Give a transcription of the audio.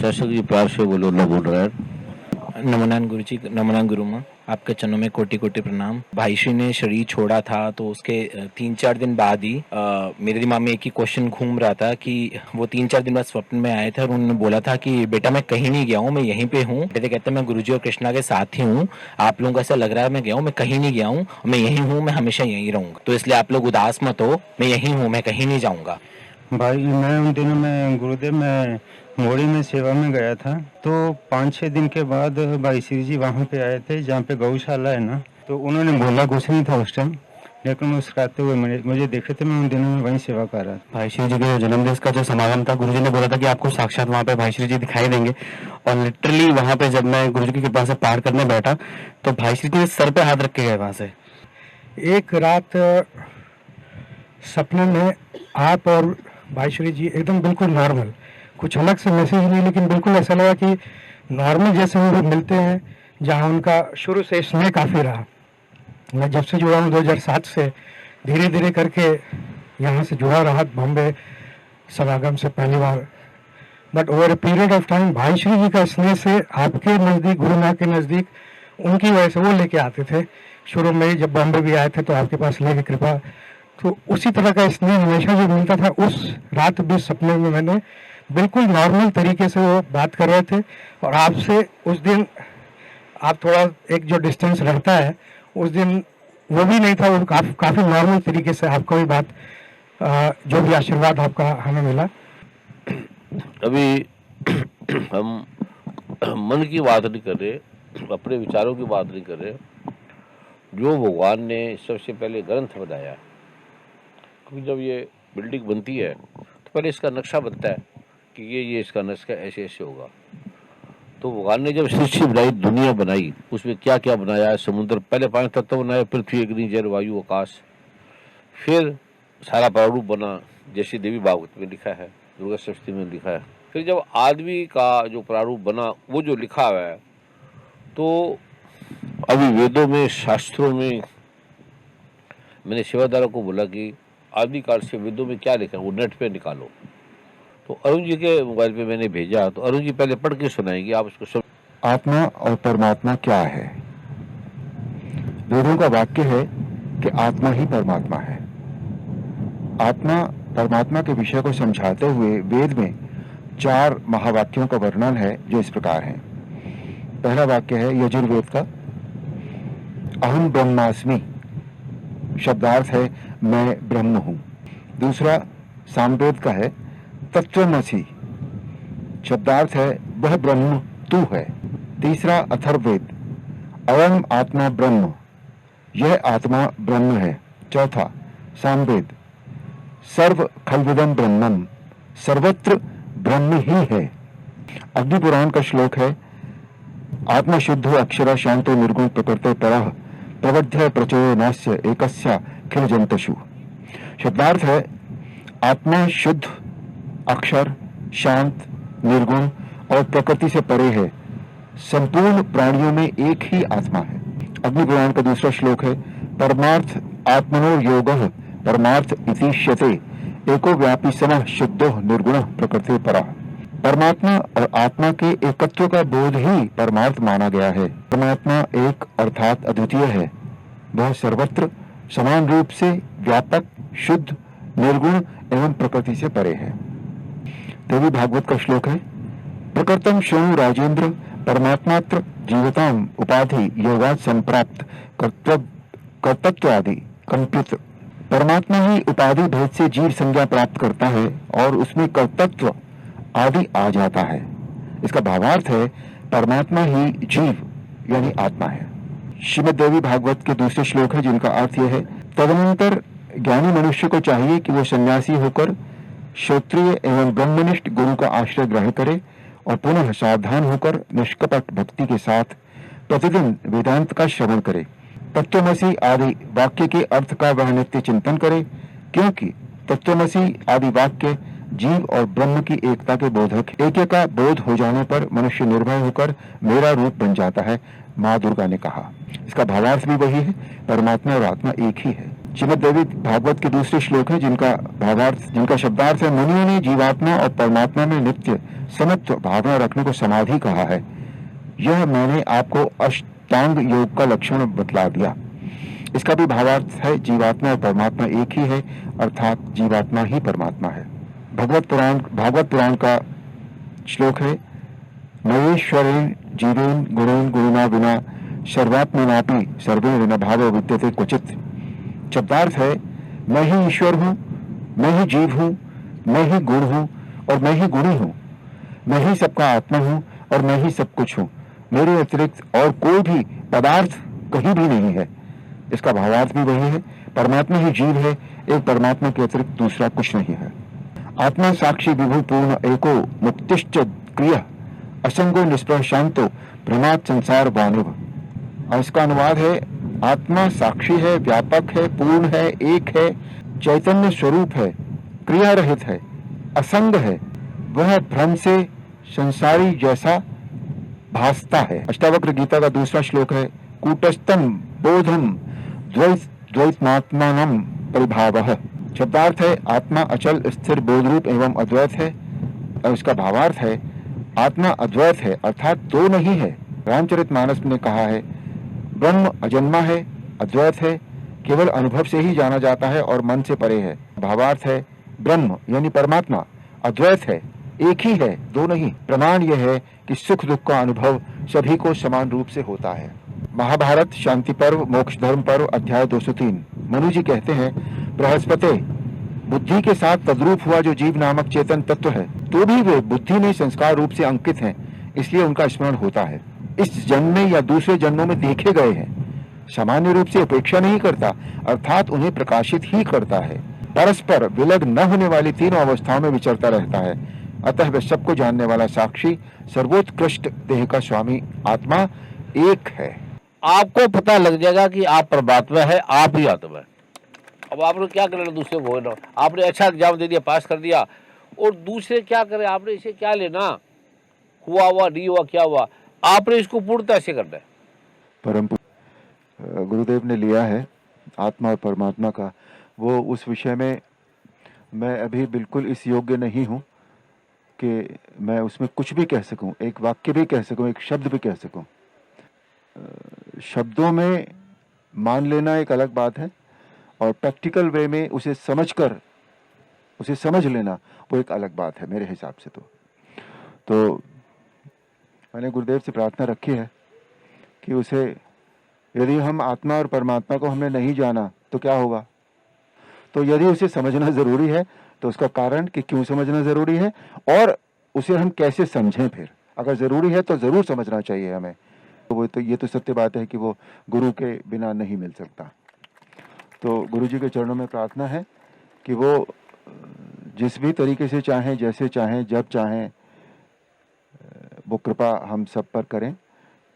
शासक जी प्यार से बोलो, न बोल रहा है। नमोनान गुरु जी, नमोनान गुरु माँ। आपके चरणों में कोटि कोटि प्रणाम। भाई श्री ने शरीर छोड़ा था तो उसके 3-4 दिन बाद ही मेरे दिमाग में एक ही क्वेश्चन घूम रहा था कि वो 3-4 दिन बाद स्वप्न में आए थे और उन्होंने बोला था कि बेटा मैं कहीं नहीं गया हूँ, मैं यहीं पे हूँ। बेटे कहते मैं गुरुजी और कृष्णा के साथ ही हूँ, आप लोगों को ऐसा लग रहा है मैं गया हूँ, मैं कहीं नहीं गया हूँ, मैं यहीं हूँ, मैं हमेशा यहीं रहूंगा। तो इसलिए आप लोग उदास मत हो, मैं यहीं हूँ, मैं कहीं नहीं जाऊंगा। भाई मैं उन दिनों में गुरुदेव मैं मोड़ी में सेवा में गया था, तो 5-6 दिन के बाद भाई श्री जी वहाँ पे आए थे जहाँ पे गौशाला है ना। तो उन्होंने बोला कुछ नहीं था उस टाइम, लेकिन मुस्कुराते हुए मुझे देखे थे। मैं उन दिनों में वहीं सेवा कर रहा था। भाई श्री जी के जन्मदिवस का जो समागम था, गुरुजी ने बोला था कि आपको साक्षात वहाँ पे भाई श्री जी दिखाई देंगे। और लिटरली वहाँ पे जब मैं गुरुजी की कृपा से पार करने बैठा तो भाई श्री जी सर पे हाथ रख के गए वहाँ से। एक रात सपने में आप और भाई श्री जी एकदम बिल्कुल नॉर्मल, कुछ अलग से मैसेज नहीं, लेकिन बिल्कुल ऐसा लगा कि नॉर्मल जैसे हम लोग मिलते हैं, जहाँ उनका शुरू से स्नेह काफ़ी रहा। मैं जब से जुड़ा हूँ 2007 से, धीरे धीरे करके यहाँ से जुड़ा रहा बॉम्बे समागम से पहली बार। But over a period of time भाई श्री जी का स्नेह से आपके नज़दीक, गुरु माँ के नज़दीक, उनकी वजह से वो लेके आते थे। शुरू में जब बॉम्बे भी आए थे तो आपके पास लेके कृपा, तो उसी तरह का स्नेह हमेशा जो मिलता था। उस रात भी सपने में मैंने बिल्कुल नॉर्मल तरीके से वो बात कर रहे थे, और आपसे उस दिन आप थोड़ा एक जो डिस्टेंस रहता है उस दिन वो भी नहीं था, वो काफ़ी नॉर्मल तरीके से आपका भी बात, जो भी आशीर्वाद आपका हमें मिला। अभी हम मन की बात नहीं कर रहे, अपने विचारों की बात नहीं कर रहे। जो भगवान ने सबसे पहले ग्रंथ बनाया, क्योंकि जब ये बिल्डिंग बनती है तो पहले इसका नक्शा बनता है कि ये इसका नक्शा ऐसे ऐसे होगा। तो भगवान ने जब सृष्टि बनाई, दुनिया बनाई, उसमें क्या क्या बनाया? समुद्र, पहले 5 तत्व बनाए, पृथ्वी, अग्नि, जल, वायु, आकाश। फिर सारा प्रारूप बना, जैसे देवी भागवत में लिखा है, दुर्गा सप्तमी में लिखा है। फिर जब आदमी का जो प्रारूप बना, वो जो लिखा हुआ है, तो अभी वेदों में, शास्त्रों में, मैंने सेवादारों को बोला कि आदि काल से वेदों में क्या लिखा है वो नेट पे निकालो। तो अरुण जी के मोबाइल पे मैंने भेजा, तो अरुण जी पहले पढ़ के सुनाएंगे, आप उसको सुन। आत्मा और परमात्मा क्या है? वेदों का वाक्य है कि आत्मा ही परमात्मा है। आत्मा परमात्मा के विषय को समझाते हुए वेद में 4 महावाक्यों का वर्णन है जो इस प्रकार है। पहला वाक्य है यजुर्वेद का, अहम ब्रह्मास्मि, शब्दार्थ है मैं ब्रह्म हूं। दूसरा सामवेद का है तत्त्वमसि, शब्दार्थ है वह ब्रह्म तू है। तीसरा अथर्ववेद, अयम आत्मा ब्रह्म, यह आत्मा ब्रह्म है। चौथा सामवेद, सर्व खल्विदम ब्रह्मम, सर्वत्र ब्रह्म ही है। अग्नि पुराण का श्लोक है आत्मा शुद्धो अक्षरा शांतो निर्गुण प्रकृते परः प्रवध्य प्रचयो नास्य एकस्या खिल जंतशु। शब्दार्थ है आत्मा शुद्ध, अक्षर, शांत, निर्गुण और प्रकृति से परे है। संपूर्ण प्राणियों में एक ही आत्मा है। अग्नि पुराण का दूसरा श्लोक है परमार्थ आत्मनो योगः परमार्थ इतिष्यते एको व्यापी सनः शुद्धो निर्गुणः प्रकृति परः। परमात्मा और आत्मा के एकत्व का बोध ही परमार्थ माना गया है। परमात्मा एक अर्थात अद्वितीय है, वह सर्वत्र समान रूप से व्यापक, शुद्ध, निर्गुण एवं प्रकृति से परे है। देवी भागवत का श्लोक है प्रकृतम शृणु राजेंद्र परमात्मात्र जीवताम उपाधि योगाद संप्राप्त कर्तत्व आदि कंपित। परमात्मा ही उपाधि भेद से जीव संज्ञा प्राप्त करता है और उसमें कर्तत्व आदि आ जाता है। इसका भावार्थ है परमात्मा ही जीव यानी आत्मा है। श्रीमद् देवी भागवत के दूसरे श्लोक है जिनका अर्थ यह है तदनंतर ज्ञानी मनुष्य को चाहिए कि वो सन्यासी होकर क्षत्रिय एवं ब्रह्मनिष्ठ गुरु का आश्रय ग्रहण करे और पुनः सावधान होकर निष्कपट भक्ति के साथ प्रतिदिन वेदांत का श्रवण करे। तत्वमसी आदि वाक्य के अर्थ का वह नित्य चिंतन करे, क्योंकि तत्वमसी आदि वाक्य जीव और ब्रह्म की एकता के बोधक। एक का बोध हो जाने पर मनुष्य निर्भय होकर मेरा रूप बन जाता है, माँ दुर्गा ने कहा। इसका भावार्थ भी वही है, परमात्मा और आत्मा एक ही है। श्रीमद् देवी भागवत के दूसरे श्लोक है जिनका शब्दार्थ है, मुनियों ने जीवात्मा और परमात्मा में नित्य समत्व भावना रखने को समाधि कहा है। यह मैंने आपको अष्टांग योग का लक्षण बतला दिया। इसका भी भावार्थ है, जीवात्मा और परमात्मा एक ही है, अर्थात जीवात्मा ही परमात्मा है। भागवत पुराण का श्लोक है, महेश्वरेण जीवेन गुणेन गुरुना विना सर्वात्मनापि सर्वे न भाव विद्यते क्वचित। शब्दार्थ है, मैं ही ईश्वर हूं, मैं ही जीव हूं, मैं ही गुण हूं और मैं ही गुणी हूं, मैं ही सबका आत्मा हूं और मैं ही सब कुछ हूं, मेरे अतिरिक्त और कोई भी पदार्थ कहीं भी नहीं है। इसका भावार्थ भी वही है, परमात्मा ही जीव है, एक परमात्मा के अतिरिक्त दूसरा कुछ नहीं है। आत्मा साक्षी विभु पूर्ण एको मुक्तिश्च क्रिय असंगो निष्प्रह शांतो भ्रमात् संसार वानिव। और इसका अनुवाद है, आत्मा साक्षी है, व्यापक है, पूर्ण है, एक है, चैतन्य स्वरूप है, क्रिया रहित है, असंग है, वह भ्रम से संसारी जैसा भासता है। अष्टावक्र गीता का दूसरा श्लोक है, कूटस्थम बोधम द्वैतमात्मानम परिभावः। शब्दार्थ है, आत्मा अचल स्थिर बोधरूप एवं अद्वैत है। और इसका भावार्थ है, आत्मा अद्वैत है अर्थात दो नहीं है। रामचरितमानस में कहा है, ब्रह्म अजन्मा है, अद्वैत है, केवल अनुभव से ही जाना जाता है और मन से परे है। भावार्थ है, ब्रह्म यानी परमात्मा अद्वैत है, एक ही है, दो नहीं। प्रमाण यह है कि सुख दुख का अनुभव सभी को समान रूप से होता है। महाभारत शांति पर्व मोक्ष धर्म पर्व अध्याय 203। मनु जी कहते हैं, बृहस्पति बुद्धि के साथ तद्रूप हुआ जो जीव नामक चेतन तत्व है, तो भी वे बुद्धि में संस्कार रूप से अंकित हैं, इसलिए उनका स्मरण होता है। इस जन्म में या दूसरे जन्मों में देखे गए हैं, सामान्य रूप से अपेक्षा नहीं करता, अर्थात उन्हें प्रकाशित ही करता है। परस्पर विलग न होने वाली तीनों अवस्थाओं में विचरता रहता है। अतः वह सबको जानने वाला साक्षी सर्वोत्कृष्ट देह का स्वामी आत्मा एक है। आपको पता लग जाएगा कि आप परमात्मा है, आप ही आत्मा है। अब आपने क्या करना, दूसरे को ना, आपने अच्छा एग्जाम दे दिया, पास कर दिया, और दूसरे क्या करे, आपने इसे क्या लेना, हुआ नहीं हुआ क्या हुआ, आपने इसको पूर्णता से करना है। परम गुरुदेव ने लिया है आत्मा और परमात्मा का, वो उस विषय में मैं अभी बिल्कुल इस योग्य नहीं हूँ कि मैं उसमें कुछ भी कह सकूं, एक वाक्य भी कह सकूं, एक शब्द भी कह सकूं। शब्दों में मान लेना एक अलग बात है और प्रैक्टिकल वे में उसे समझ लेना वो एक अलग बात है मेरे हिसाब से। तो मैंने गुरुदेव से प्रार्थना रखी है कि उसे, यदि हम आत्मा और परमात्मा को हमने नहीं जाना तो क्या होगा, तो यदि उसे समझना जरूरी है तो उसका कारण कि क्यों समझना जरूरी है और उसे हम कैसे समझें। फिर अगर जरूरी है तो जरूर समझना चाहिए हमें। तो ये तो सत्य बात है कि वो गुरु के बिना नहीं मिल सकता। तो गुरु जी के चरणों में प्रार्थना है कि वो जिस भी तरीके से चाहें, जैसे चाहें, जब चाहें, वो कृपा हम सब पर करें।